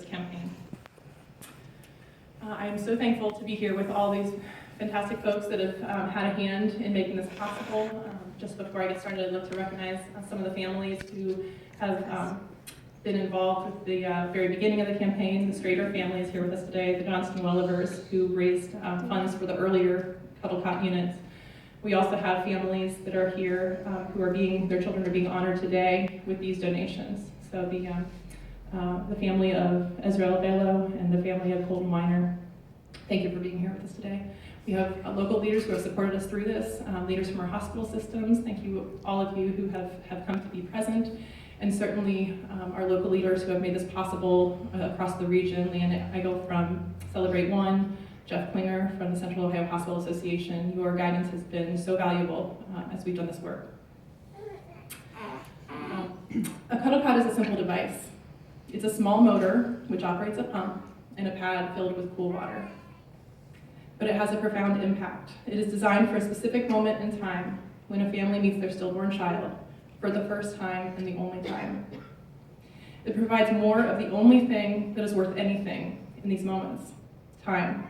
campaign. I am so thankful to be here with all these fantastic folks that have had a hand in making this possible. Just before I get started, I'd love to recognize some of the families who have been involved with the very beginning of the campaign. The Strader family is here with us today, the Johnston Wellivers, who raised funds for the earlier Cuddle Cot units. We also have families that are here who are their children are being honored today with these donations. So the family of Ezra Bello and the family of Colton Weiner, thank you for being here with us today. We have local leaders who have supported us through this, leaders from our hospital systems. Thank you, all of you who have come to be present, and certainly our local leaders who have made this possible across the region. Leanne Eigel from Celebrate One, Jeff Klinger from the Central Ohio Hospital Association. Your guidance has been so valuable as we've done this work. A Cuddle Cot is a simple device. It's a small motor which operates a pump and a pad filled with cool water. But it has a profound impact. It is designed for a specific moment in time when a family meets their stillborn child for the first time and the only time. It provides more of the only thing that is worth anything in these moments: time.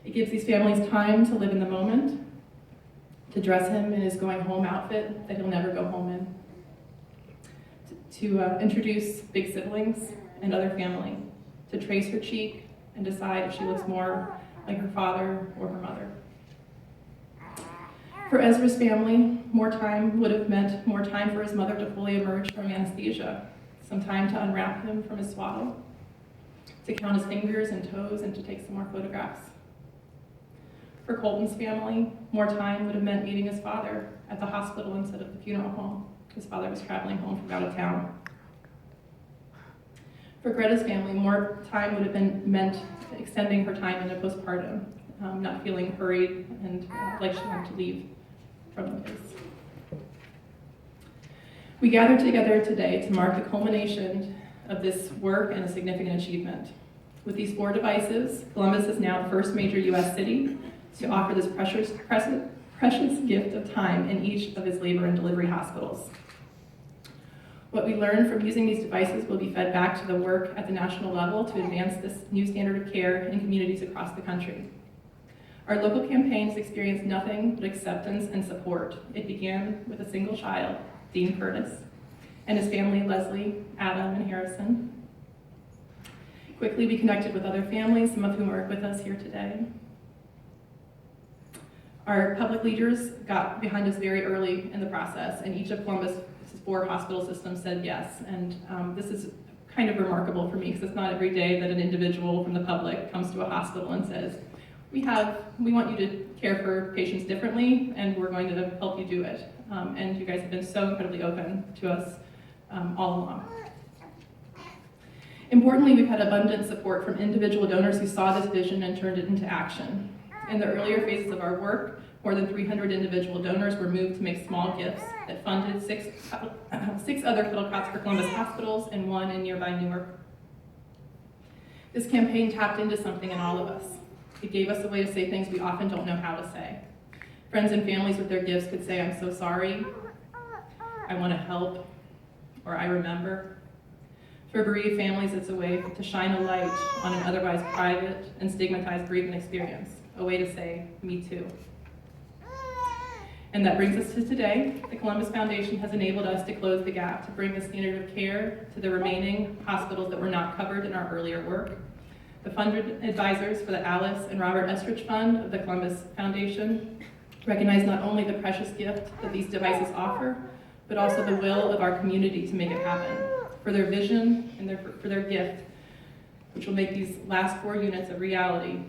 It gives these families time to live in the moment, to dress him in his going home outfit that he'll never go home in, to introduce big siblings and other family, to trace her cheek and decide if she looks more like her father or her mother. For Ezra's family, more time would have meant more time for his mother to fully emerge from anesthesia, some time to unwrap him from his swaddle, to count his fingers and toes, and to take some more photographs. For Colton's family, more time would have meant meeting his father at the hospital instead of the funeral home. His father was traveling home from out of town. For Greta's family, more time would have meant extending her time into postpartum, not feeling hurried and like she wanted to leave from the place. We gather together today to mark the culmination of this work and a significant achievement. With these 4 devices, Columbus is now the first major U.S. city to offer this precious gift of time in each of its labor and delivery hospitals. What we learn from using these devices will be fed back to the work at the national level to advance this new standard of care in communities across the country. Our local campaigns experienced nothing but acceptance and support. It began with a single child, Dean Curtis, and his family, Leslie, Adam, and Harrison. Quickly, we connected with other families, some of whom are with us here today. Our public leaders got behind us very early in the process, and each of Columbus' 4 hospital systems said yes. And this is kind of remarkable for me, because it's not every day that an individual from the public comes to a hospital and says, we want you to care for patients differently, and we're going to help you do it. And you guys have been so incredibly open to us all along. Importantly, we've had abundant support from individual donors who saw this vision and turned it into action. In the earlier phases of our work, more than 300 individual donors were moved to make small gifts that funded 6 other Cuddle Cots for Columbus hospitals and 1 in nearby Newark. This campaign tapped into something in all of us. It gave us a way to say things we often don't know how to say. Friends and families with their gifts could say, I'm so sorry, I want to help, or I remember. For bereaved families, it's a way to shine a light on an otherwise private and stigmatized bereavement experience, a way to say, me too. And that brings us to today. The Columbus Foundation has enabled us to close the gap, to bring the standard of care to the remaining hospitals that were not covered in our earlier work. The funded advisors for the Alice and Robert Estridge Fund of the Columbus Foundation recognize not only the precious gift that these devices offer, but also the will of our community to make it happen. For their vision and for their gift, which will make these last 4 units a reality,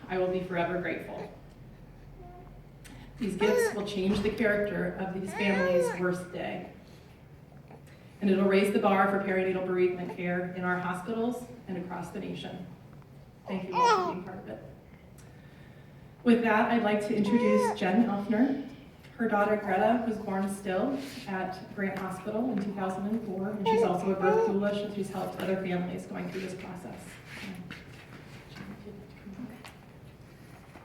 I will be forever grateful. These gifts will change the character of these families' worst day. And it'll raise the bar for perinatal bereavement care in our hospitals and across the nation. Thank you all for being part of it. With that, I'd like to introduce Jen Elfner. Her daughter Greta was born still at Grant Hospital in 2004, and she's also a birth doula. She's helped other families going through this process.